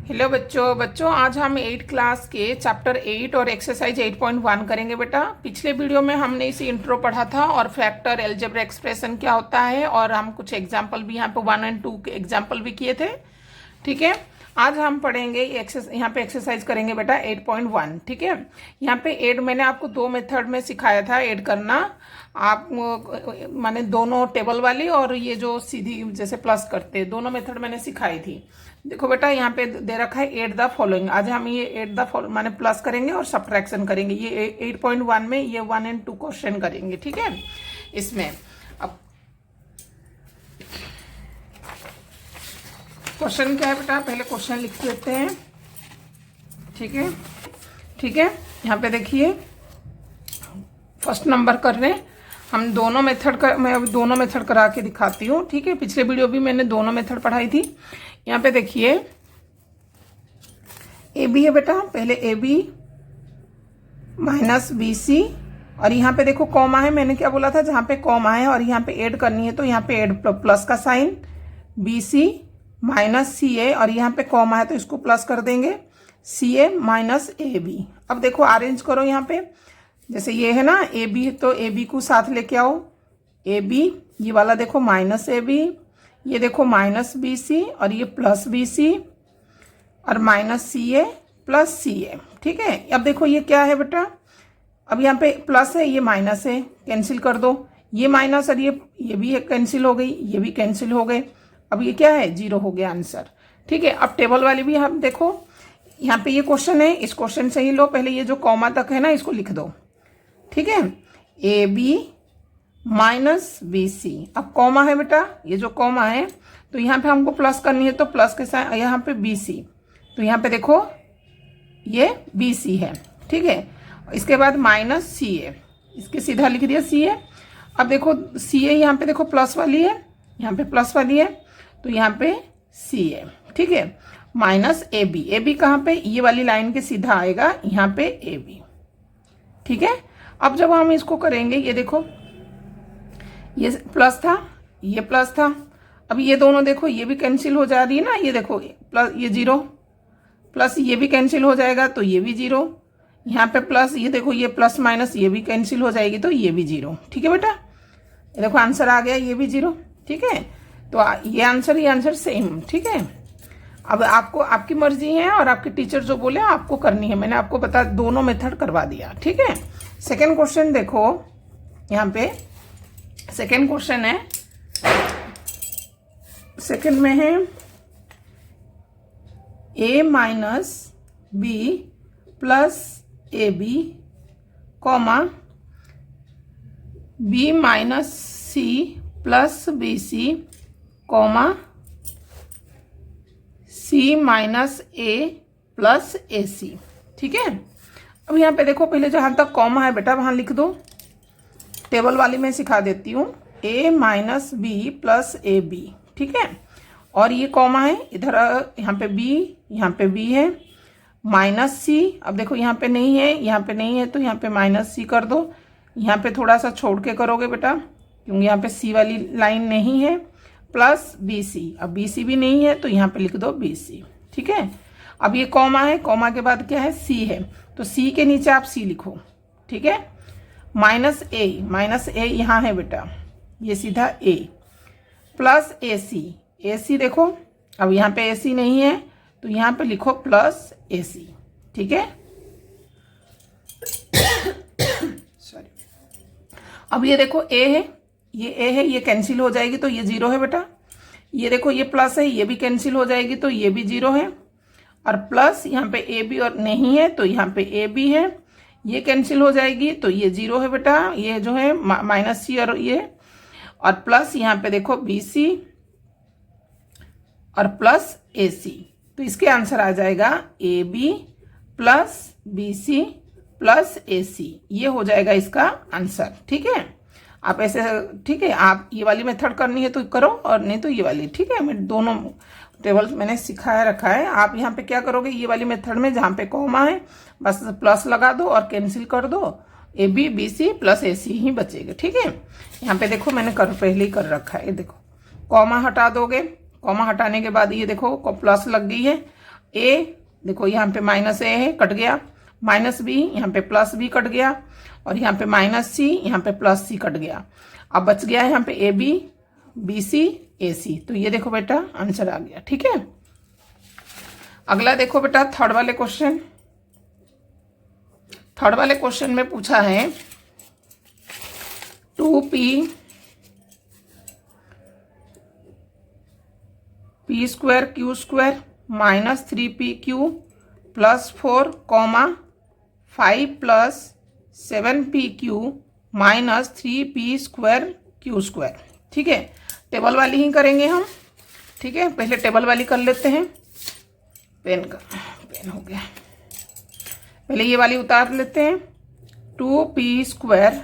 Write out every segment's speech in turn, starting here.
Hello बच्चों आज हम 8 क्लास के चैप्टर 8 और एक्सरसाइज 8.1 करेंगे बेटा। पिछले वीडियो में हमने इसी इंट्रो पढ़ा था और फैक्टर अलजेब्रा एक्सप्रेशन क्या होता है, और हम कुछ एग्जाम्पल भी यहाँ पे 1 और 2 के एग्जाम्पल भी किए थे। ठीक है, आज हम पढ़ेंगे यहाँ पे एक्सरसाइज करेंगे बेटा 8.1। ठीक है, यहाँ पे ऐड मैंने आपको 2 मेथड में सिखाया था ऐड करना। आप माने दोनों टेबल वाली और ये जो सीधी जैसे प्लस करते हैं, दोनों मेथड मैंने सिखाई थी। देखो बेटा यहाँ पे दे रखा है ऐड द फॉलोइंग। आज हम ये ऐड द माने प्लस करेंगे और सब्ट्रैक्शन करेंगे। ये 8.1 में ये 1 और 2 क्वेश्चन करेंगे। ठीक है, इसमें अब क्वेश्चन क्या है बेटा, पहले क्वेश्चन लिख देते हैं। ठीक है, यहाँ पे देखिए फर्स्ट नंबर कर रहे हैं हम दोनों मेथड का। मैं अभी दोनों मेथड करा के दिखाती हूँ। ठीक है, पिछले वीडियो भी मैंने दोनों मेथड पढ़ाई थी। यहाँ पे देखिए ए बी है बेटा, पहले A B minus B C, और यहाँ पे देखो कॉमा है। मैंने क्या बोला था, जहाँ पे कॉमा है और यहाँ पे ऐड करनी है तो यहाँ पे ऐड प्लस का साइन, बी सी माइनस सी ए, और यहाँ पे कॉमा है तो इसको प्लस कर देंगे, सी ए माइनस ए बी। अब देखो अरेंज करो यहाँ पे, जैसे ये है ना ए बी, तो ए बी को साथ लेके आओ। ए बी ये वाला देखो माइनस ए बी, ये देखो माइनस बी सी, और ये प्लस बी सी, और minus C A plus C A. ठीक है, अब देखो ये क्या है बेटा, अब यहाँ पे प्लस है, ये माइनस है, कैंसिल कर दो। ये माइनस और ये भी है, कैंसिल हो गई, ये भी कैंसिल हो गए। अब ये क्या है, 0 हो गया आंसर। ठीक है, अब टेबल वाली भी हम देखो, यहाँ पे ये क्वेश्चन है, इस क्वेश्चन से ही लो। पहले ये जो कॉमा तक है ना इसको लिख दो। ठीक है, A B minus B C. अब कॉमा है बेटा, ये जो कॉमा है तो यहाँ पे हमको प्लस करनी है, तो प्लस के साथ यहाँ पे बी सी, तो यहाँ पे देखो ये बी सी है। ठीक है, इसके बाद माइनस सी ए, इसके सीधा लिख दिया सी ए। अब देखो सी ए यहाँ पे देखो प्लस वाली है, यहाँ पे प्लस वाली है, तो यहाँ पे सी ए। ठीक है, minus A B, A B कहाँ पे, ये वाली लाइन के सीधा आएगा यहाँ पे ए बी। ठीक है, अब जब हम इसको करेंगे, ये देखो ये प्लस था, ये प्लस था, अब ये दोनों देखो ये भी कैंसिल हो जा रही है ना, ये देखो प्लस, ये 0 प्लस ये भी कैंसिल हो जाएगा तो ये भी 0, यहाँ पे प्लस, ये देखो ये प्लस माइनस ये भी कैंसिल हो जाएगी तो ये भी 0। ठीक है बेटा, ये देखो आंसर आ गया, ये भी 0। ठीक है, तो ये आंसर सेम। ठीक है, अब आपको आपकी मर्जी है और आपके टीचर जो बोले आपको करनी है। मैंने आपको बता दोनों मेथड करवा दिया। ठीक है, सेकेंड क्वेश्चन देखो, यहाँ पे सेकेंड क्वेश्चन है, सेकेंड में है A minus B plus A B comma B minus C plus B C comma C minus A plus A C. ठीक है, अब यहाँ पे देखो पहले जहाँ तक कॉमा है बेटा वहाँ लिख दो। टेबल वाली में सिखा देती हूँ, A minus B plus A B. ठीक है, और ये कॉमा है इधर, यहाँ पे बी है, माइनस सी। अब देखो यहाँ पे नहीं है, यहाँ पे नहीं है तो यहाँ पे माइनस सी कर दो। यहाँ पे थोड़ा सा छोड़ के करोगे बेटा, क्योंकि यहाँ पे सी वाली लाइन नहीं है, प्लस बी सी। अब बी सी भी नहीं है तो यहाँ पे लिख दो बी सी। ठीक है, अब ये कॉमा है, कॉमा के बाद क्या है, सी है, तो सी के नीचे आप सी लिखो। ठीक है, माइनस ए यहाँ है बेटा, ये सीधा ए, प्लस ए सी देखो, अब यहाँ पे ए सी नहीं है तो यहाँ पे लिखो प्लस ए सी। ठीक है, सॉरी, अब ये देखो ए है, ये कैंसिल हो जाएगी तो ये 0 है बेटा। ये देखो ये प्लस है, ये भी कैंसिल हो जाएगी तो ये भी 0 है, और प्लस यहाँ पे ए बी और नहीं है तो यहाँ पे ए बी है, ये कैंसिल हो जाएगी तो ये 0 है बेटा, ये जो है माइनस सी और ये, और प्लस यहाँ पे देखो बी सी और प्लस ए सी, तो इसके आंसर आ जाएगा A B plus B C plus A C. ये हो जाएगा इसका आंसर। ठीक है, आप ऐसे, ठीक है, आप ये वाली मेथड करनी है तो करो और नहीं तो ये वाली। ठीक है, मैं दोनों टेबल्स मैंने सिखाया रखा है। आप यहाँ पे क्या करोगे, ये वाली मेथड में जहाँ पे कॉमा है बस प्लस लगा दो और कैंसिल कर दो, A B B C plus A C ही बचेगा। ठीक है, यहाँ पे देखो मैंने पहले ही कर रखा है। देखो कॉमा हटा दोगे, कॉमा हटाने के बाद ये देखो प्लस लग गई है, ए, देखो यहाँ पे माइनस ए है, कट गया, माइनस बी, यहाँ पे प्लस बी कट गया, और यहाँ पे माइनस सी, यहाँ पे प्लस सी कट गया। अब बच गया है यहाँ पे ए बी, बी सी, ए सी। तो ये देखो बेटा आंसर आ गया। ठीक है, अगला देखो बेटा थर्ड वाले क्वेश्चन। थर्ड वाले क्वेश्चन में पूछा है 2p p square Q square minus 3pq plus 4 comma 5 plus 7pq minus 3p square Q square. ठीक है, टेबल वाली ही करेंगे हम। ठीक है, पहले टेबल वाली कर लेते हैं। पेन हो गया, पहले ये वाली उतार लेते हैं। 2p square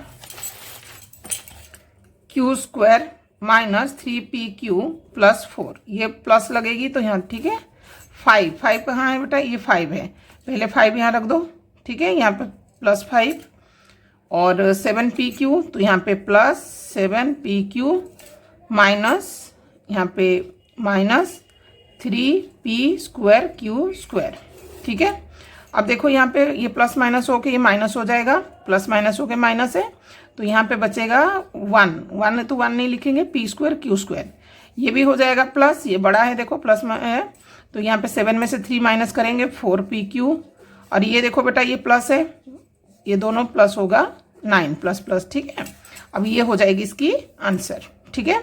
Q square minus 3pq plus 4, ये प्लस लगेगी तो यहाँ ठीक है। 5 कहाँ है बेटा, ये 5 है, पहले 5 यहाँ रख दो। ठीक है, यहाँ पे प्लस 5 और 7pq, तो यहाँ पे प्लस 7pq माइनस यहाँ पे minus 3p square Q square. ठीक है, अब देखो यहाँ पे ये प्लस माइनस होके ये माइनस हो जाएगा, प्लस माइनस होके माइनस है, तो यहाँ पे बचेगा 1 है तो 1 नहीं लिखेंगे, पी स्क्वायर क्यू स्क्वायर। ये भी हो जाएगा प्लस, ये बड़ा है देखो प्लस में है, तो यहाँ पे 7 में से 3 माइनस करेंगे 4pq, और ये देखो बेटा ये प्लस है, ये दोनों प्लस होगा 9 प्लस प्लस। ठीक है, अब ये हो जाएगी इसकी आंसर। ठीक है,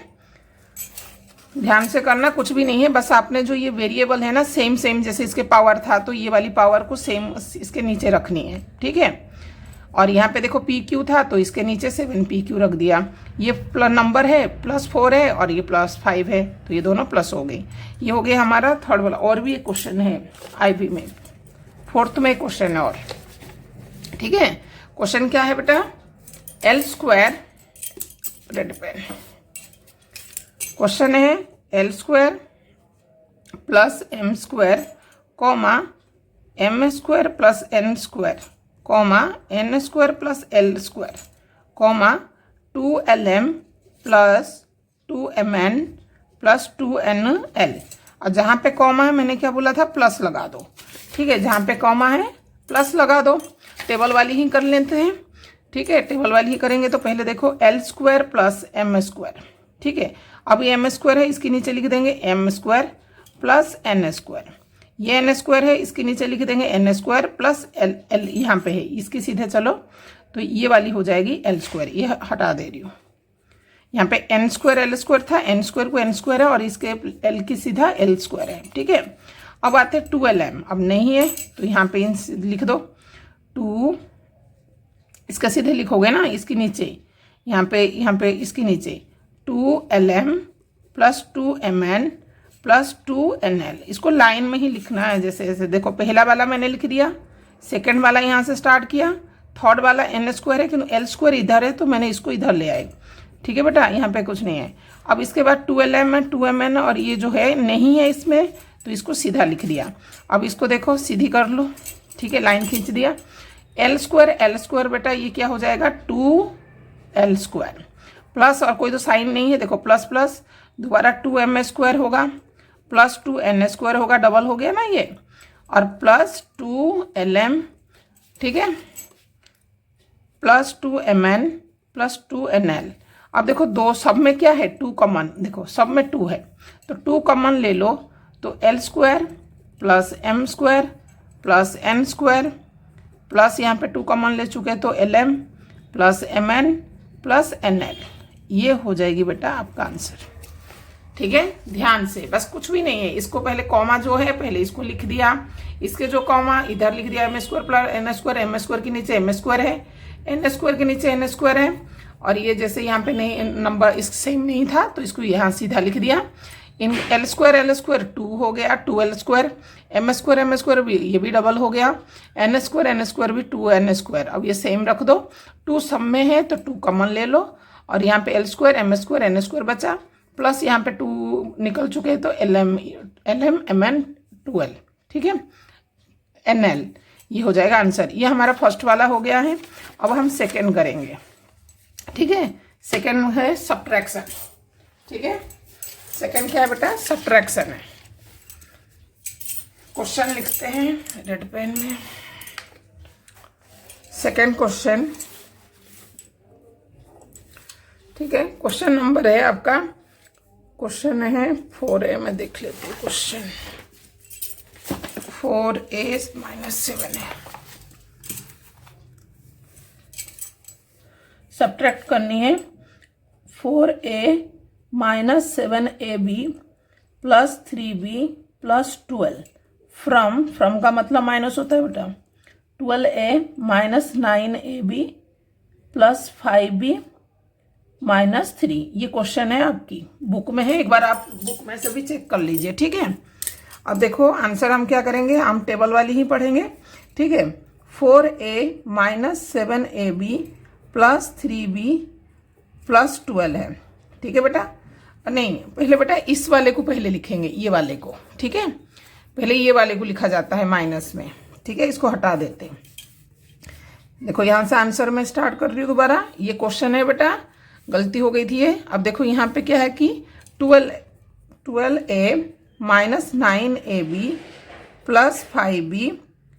ध्यान से करना, कुछ भी नहीं है, बस आपने जो ये वेरिएबल है ना सेम जैसे इसके पावर था, तो ये वाली पावर को सेम इसके नीचे रखनी है। ठीक है, और यहाँ पे देखो पी क्यू था तो इसके नीचे 7pq रख दिया। ये प्लस नंबर है, प्लस 4 है और ये प्लस 5 है, तो ये दोनों प्लस हो गई। ये हो गया हमारा थर्ड वाला। और भी एक क्वेश्चन है आईबी में, फोर्थ में क्वेश्चन है और। ठीक है, क्वेश्चन क्या है बेटा, L square, red pen, question है L square plus M square comma M square plus N square comma N square plus L square comma 2lm plus 2mn plus 2nl। और जहाँ पे कॉमा है मैंने क्या बोला था, प्लस लगा दो। ठीक है, जहाँ पे कॉमा है प्लस लगा दो। टेबल वाली ही कर लेते हैं। ठीक है, टेबल वाली ही करेंगे तो पहले देखो L square plus M square. ठीक है, अब ये एम स्क्वायर है, इसके नीचे लिख देंगे M square plus N square. ये एन स्क्वायर है, इसके नीचे लिख देंगे N square plus L, L यहाँ पे है, इसकी सीधे चलो तो ये वाली हो जाएगी एल स्क्वायर, ये हटा दे रही हूँ। यहाँ पे एन स्क्वायर एल स्क्वायर था, एन स्क्वायर को एन स्क्वायर है और इसके एल की सीधा एल स्क्वायर है। ठीक है, अब आते हैं 2lm, अब नहीं है तो यहाँ पे लिख दो 2, इसका सीधे लिखोगे ना इसके नीचे, यहाँ पे इसके नीचे 2lm plus 2mn plus 2nl। इसको लाइन में ही लिखना है, जैसे जैसे देखो पहला वाला मैंने लिख दिया, सेकंड वाला यहाँ से स्टार्ट किया, थर्ड वाला एन स्क्वायर है क्योंकि एल स्क्वायर इधर है तो मैंने इसको इधर ले आई। ठीक है बेटा, यहाँ पे कुछ नहीं है। अब इसके बाद 2lm है 2mn और ये जो है नहीं है इसमें, तो इसको सीधा लिख दिया। अब इसको देखो सीधी कर लो। ठीक है, लाइन खींच दिया। एल स्क्वायर बेटा ये क्या हो जाएगा 2l स्क्वायर प्लस, और कोई तो साइन नहीं है देखो प्लस प्लस, दोबारा 2m स्क्वायर होगा प्लस 2n स्क्वायर होगा, डबल हो गया ना ये, और प्लस 2lm। ठीक है, प्लस 2mn प्लस 2nl। अब देखो दो सब में क्या है 2 कॉमन, देखो सब में 2 है तो 2 कॉमन ले लो, तो L square plus M square plus N square plus यहाँ पे 2 कॉमन ले चुके तो lm plus mn plus nl, ये हो जाएगी बेटा आपका आंसर। ठीक है, ध्यान से, बस कुछ भी नहीं है। इसको पहले कॉमा जो है पहले इसको लिख दिया, इसके जो कॉमा इधर लिख दिया M square plus N square, M square के नीचे एम स्क्वायर है, एन स्क्वायर के नीचे एन स्क्वायर है, और ये जैसे यहाँ पे नहीं नंबर इस सेम नहीं था तो इसको यहाँ सीधा लिख दिया। इन एल स्क्वायर 2 हो गया 2l स्क्वायर, एम स्क्वायर भी ये भी डबल हो गया, एन स्क्वायर भी 2n स्क्वायर। अब ये सेम रख दो, 2 सब में है तो 2 कॉमन ले लो, और यहाँ पे L square M square N square बचा, प्लस यहाँ पे 2 निकल चुके हैं तो lm mn 2l। ठीक है, nl, ये हो जाएगा आंसर। ये हमारा फर्स्ट वाला हो गया है। अब हम सेकेंड करेंगे। ठीक है, सेकेंड है सब्ट्रैक्शन। ठीक है, सेकेंड क्या है बेटा, सब्ट्रैक्शन है। क्वेश्चन लिखते हैं रेड पेन में। सेकंड क्वेश्चन, ठीक है। क्वेश्चन नंबर है आपका, क्वेश्चन है 4A में देख लेते हैं। क्वेश्चन 4A-7 है। सब्ट्रैक्ट करनी है 4A minus 7AB plus 3B plus 12 from का मतलब माइनस होता है बेटा, 12A minus 9AB plus 5B minus 3। ये क्वेश्चन है आपकी बुक में है, एक बार आप बुक में से भी चेक कर लीजिए, ठीक है। अब देखो आंसर हम क्या करेंगे, हम टेबल वाली ही पढ़ेंगे, ठीक है। 4A minus 7AB plus 3B plus 12 है, ठीक है बेटा। नहीं पहले बेटा इस वाले को पहले लिखेंगे, ये वाले को, ठीक है। पहले ये वाले को लिखा जाता है माइनस में, ठीक है। इसको हटा देते हैं। देखो यहाँ से आंसर मैं स्टार्ट कर रही हूँ दोबारा। ये क्वेश्चन है बेटा, गलती हो गई थी ये। अब देखो यहाँ पे क्या है कि 12A minus 9AB plus 5B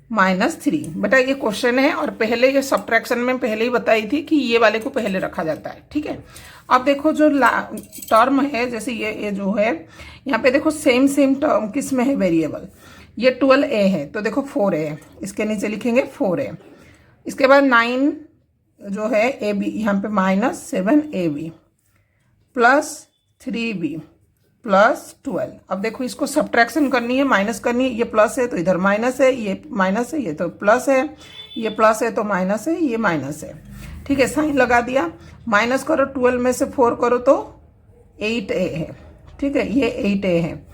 minus 3। बेटा ये क्वेश्चन है और पहले ये सब्ट्रैक्शन में पहले ही बताई थी कि ये वाले को पहले रखा जाता है, ठीक है। अब देखो जो टर्म है, जैसे ये जो है यहाँ पे देखो सेम टर्म किस में है, वेरिएबल। ये 12A है तो देखो 4A है, इसके नीचे लिखेंगे 4A। इसके बाद 9 जो है AB, यहाँ पे minus 7AB plus 3B plus 12। अब देखो इसको सब्ट्रैक्शन करनी है, माइनस करनी है। ये प्लस है तो इधर माइनस है, ये माइनस है, ये तो प्लस है, ये प्लस है तो माइनस है, ये माइनस है, ठीक है। साइन लगा दिया। माइनस करो, 12 में से 4 करो तो 8A है, ठीक है। ये 8A है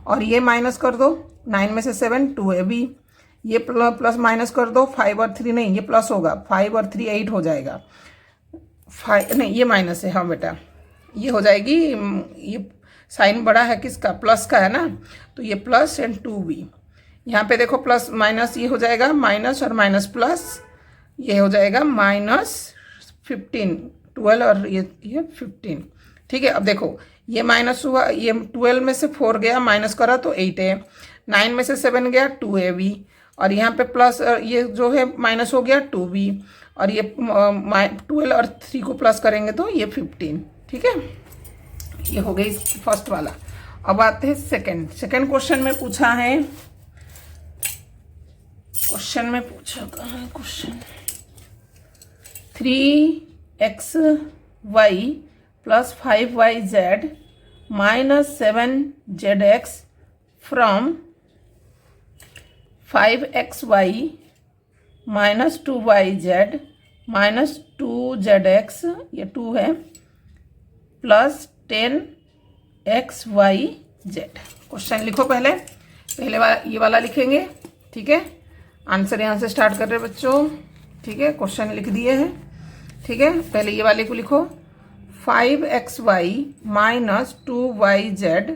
और ये माइनस कर दो, 9 में से 7 2AB। ये प्लस माइनस कर दो, 5 और 3 नहीं, ये प्लस होगा, 5 और 3 8 हो जाएगा। 5 नहीं, ये माइनस है, हाँ बेटा ये हो जाएगी। ये साइन बड़ा है किसका, प्लस का है ना, तो ये प्लस एंड 2B। यहाँ पे देखो प्लस माइनस, ये हो जाएगा माइनस और माइनस प्लस, ये हो जाएगा माइनस 15। 12 और ये 15, ठीक है। अब देखो ये माइनस हुआ, ये 12 में से 4 गया, माइनस करा तो 8A, 9 में से 7 गया 2AB, और यहाँ पे प्लस ये जो है माइनस हो गया 2B, और ये 12 और 3 को प्लस करेंगे तो ये 15, ठीक है। ये हो गई फर्स्ट वाला। अब आते हैं सेकंड क्वेश्चन में पूछा है, question 3xy plus 5yz minus 7zx from 5xy minus 2yz minus 2zx, ये 2 है, प्लस 10xyz। क्वेश्चन लिखो, पहले ये वाला लिखेंगे, ठीक है। आंसर यहाँ से स्टार्ट कर रहे हैं बच्चों, ठीक है। क्वेश्चन लिख दिए हैं, ठीक है। पहले ये वाले को लिखो, 5xy minus 2yz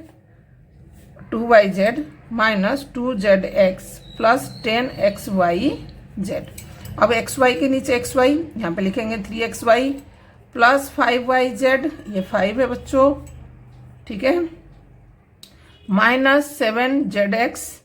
minus 2zx plus 10xyz। अब xy के नीचे xy, यहाँ पे लिखेंगे 3xy प्लस 5yz, ये 5 है बच्चों, ठीक है, माइनस 7zx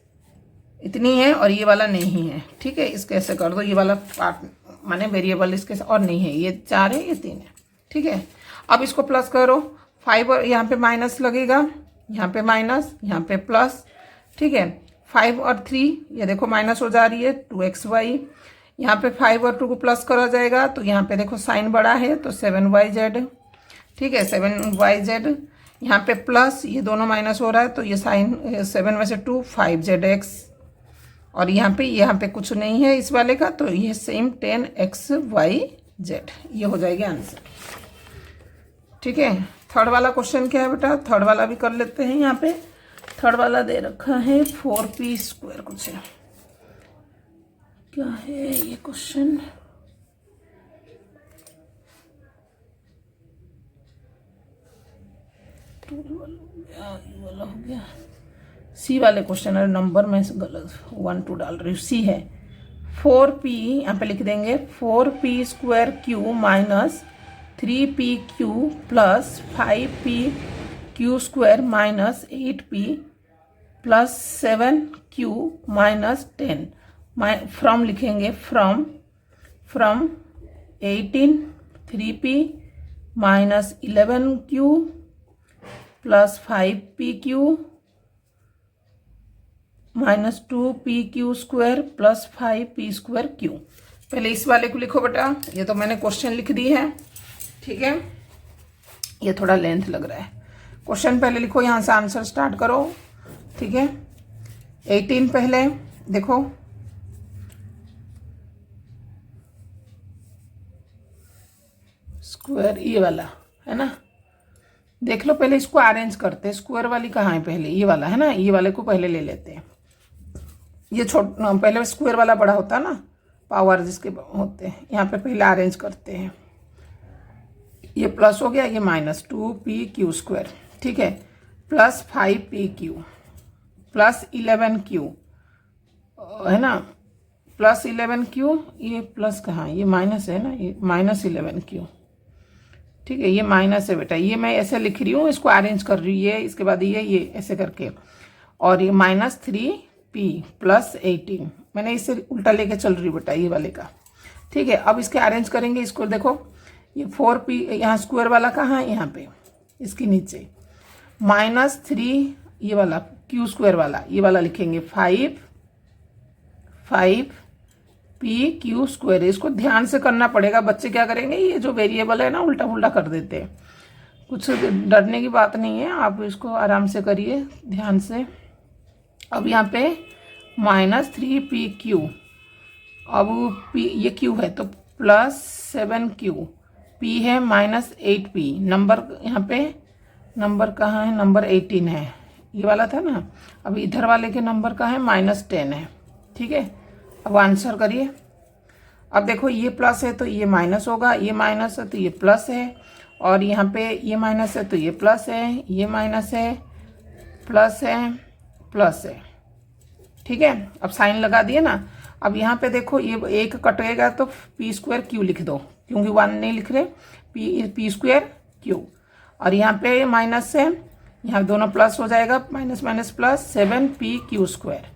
इतनी है और ये वाला नहीं है, ठीक है। इसके ऐसे कर दो, ये वाला पार्ट माने वेरिएबल इसके और नहीं है, ये 4 है, ये 3 है, ठीक है। अब इसको प्लस करो, 5 और यहाँ पे माइनस लगेगा, यहाँ पे माइनस, यहाँ पे प्लस, ठीक है। 5 और 3 ये देखो माइनस हो जा रही है, 2xy, यहाँ पे 5 और 2 को प्लस करा जाएगा तो यहाँ पे देखो साइन बड़ा है तो 7yz, ठीक है, 7yz। यहाँ पे प्लस, ये दोनों माइनस हो रहा है तो ये साइन 7 में से 2 5zx, और यहाँ पे कुछ नहीं है इस वाले का तो ये सेम 10xyz, ये हो जाएगा आंसर, ठीक है। थर्ड वाला क्वेश्चन क्या है बेटा, थर्ड वाला भी कर लेते हैं। यहाँ पे थर्ड वाला दे रखा है 4p² कुछ है, क्या है ये क्वेश्चन, वाला हो गया। सी वाले क्वेश्चन है, नंबर में गलत 1 2 डाल रही हूँ, सी है। 4p यहाँ पे लिख देंगे 4p² minus 3pq plus 5pq² minus 8p plus 7q minus 10, from लिखेंगे from 18 3p minus 11q plus 5pq minus 2pq square plus 5p square q। पहले इस वाले को लिखो बेटा, ये तो मैंने क्वेश्चन लिख दी है, ठीक है। ये थोड़ा लेंथ लग रहा है। क्वेश्चन पहले लिखो, यहाँ से आंसर स्टार्ट करो, ठीक है। 18 पहले देखो, स्क्वायर ये वाला है ना, देख लो। पहले इसको अरेंज करते हैं, स्क्वायर वाली कहाँ है, पहले ये वाला है ना, ये वाले को पहले ले लेते हैं। ये पहले स्क्वायर वाला बड़ा होता है ना, पावर जिसके होते हैं, यहाँ पे पहले अरेंज करते हैं। ये प्लस हो गया, ये माइनस 2pq स्क्वायर, ठीक है, प्लस 5pq प्लस 11q है ना, प्लस 11q, ये प्लस कहाँ, ये माइनस है ना, ये माइनस 11q, ठीक है। ये माइनस है बेटा, ये मैं ऐसे लिख रही हूँ, इसको अरेंज कर रही हूँ, ये इसके बाद ये ऐसे करके, और ये माइनस 3p प्लस 18, मैंने इसे उल्टा लेके चल रही हूँ बेटा, ये वाले का, ठीक है। अब इसके अरेंज करेंगे, इसको देखो, ये 4p, यहाँ स्क्वायर वाला कहाँ है, यहाँ पे इसके नीचे, माइनस 3 ये वाला q स्क्वायर वाला, ये वाला लिखेंगे 5p स्क्वायर। इसको ध्यान से करना पड़ेगा, बच्चे क्या करेंगे, ये जो वेरिएबल है ना उल्टा पुल्टा कर देते हैं। कुछ डरने की बात नहीं है, आप इसको आराम से करिए ध्यान से। अब यहाँ पे माइनस 3pq, अब p ये q है तो प्लस 7q, p है माइनस 8p, नंबर यहाँ पे नंबर कहाँ है, नंबर 18 है, ये वाला था ना। अब इधर वाले के नंबर का है माइनस 10 है, ठीक है। अब आंसर करिए। अब देखो, ये प्लस है तो ये माइनस होगा, ये माइनस है तो ये प्लस है, और यहाँ पे ये माइनस है तो ये प्लस है, ये माइनस है, प्लस है, प्लस है, ठीक है। अब साइन लगा दिए ना। अब यहाँ पे देखो, ये एक कटेगा तो p स्क्वायर q लिख दो, क्योंकि 1 नहीं लिख रहे, p स्क्वायर q, और यहाँ पे माइनस है, यहाँ दोनों प्लस हो जाएगा, minus minus plus 7pq square.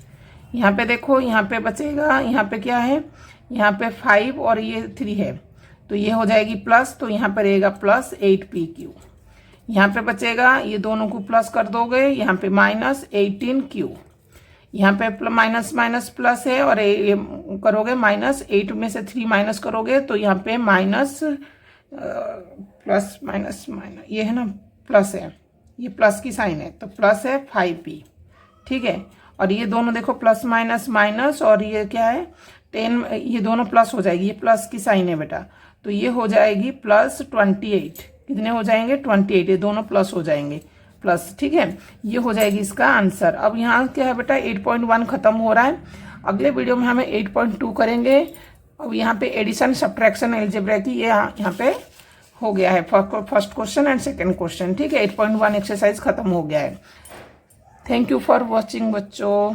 यहाँ पे देखो, यहाँ पे बचेगा, यहाँ पे क्या है, यहाँ पे 5 और ये 3 है, तो ये हो जाएगी प्लस, तो यहाँ पे रहेगा प्लस 8pq। यहाँ पे बचेगा, ये दोनों को प्लस कर दोगे, यहाँ पे माइनस 18q, यहाँ पे माइनस माइनस प्लस है, और ये करोगे माइनस 8 में से 3 माइनस करोगे तो यहाँ पे माइनस प्लस माइनस माइनस, ये है ना प्लस है, ये प्लस की साइन है तो प्लस है 5p, ठीक है। और ये दोनों देखो प्लस माइनस माइनस, और ये क्या है 10, ये दोनों प्लस हो जाएगी, ये प्लस की साइन है बेटा, तो ये हो जाएगी प्लस 28, कितने हो जाएंगे 28, ये दोनों प्लस हो जाएंगे प्लस, ठीक है। ये हो जाएगी इसका आंसर। अब यहाँ क्या है बेटा, 8.1 खत्म हो रहा है, अगले वीडियो में हमें 8.2 करेंगे। अब यहाँ पे एडिशन सब्ट्रैक्शन अलजेब्रा की ये यहाँ पे हो गया है, first question and second question, ठीक है। 8.1 एक्सरसाइज खत्म हो गया है। थैंक यू फॉर वॉचिंग बच्चों।